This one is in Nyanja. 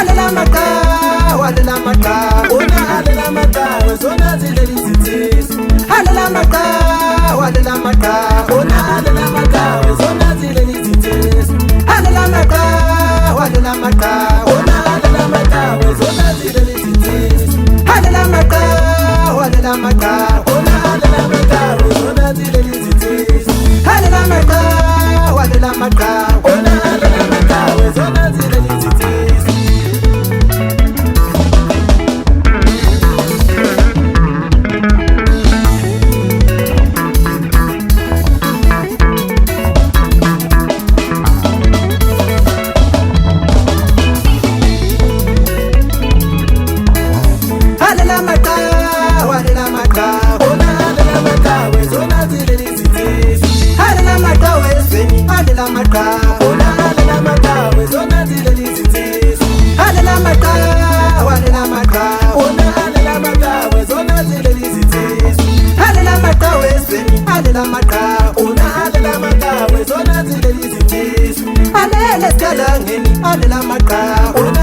Halela maka, ona halela maka, zona zile lizitisi. Halela maka, ona halela maka, zona zile lizitisi. Halela maka, ona halela maka, zona zile lizitisi. Halela maka, ona halela maka, zona zile lizitisi. Halela maka, ona halela maka, zona zile lizitisi. Halela maka,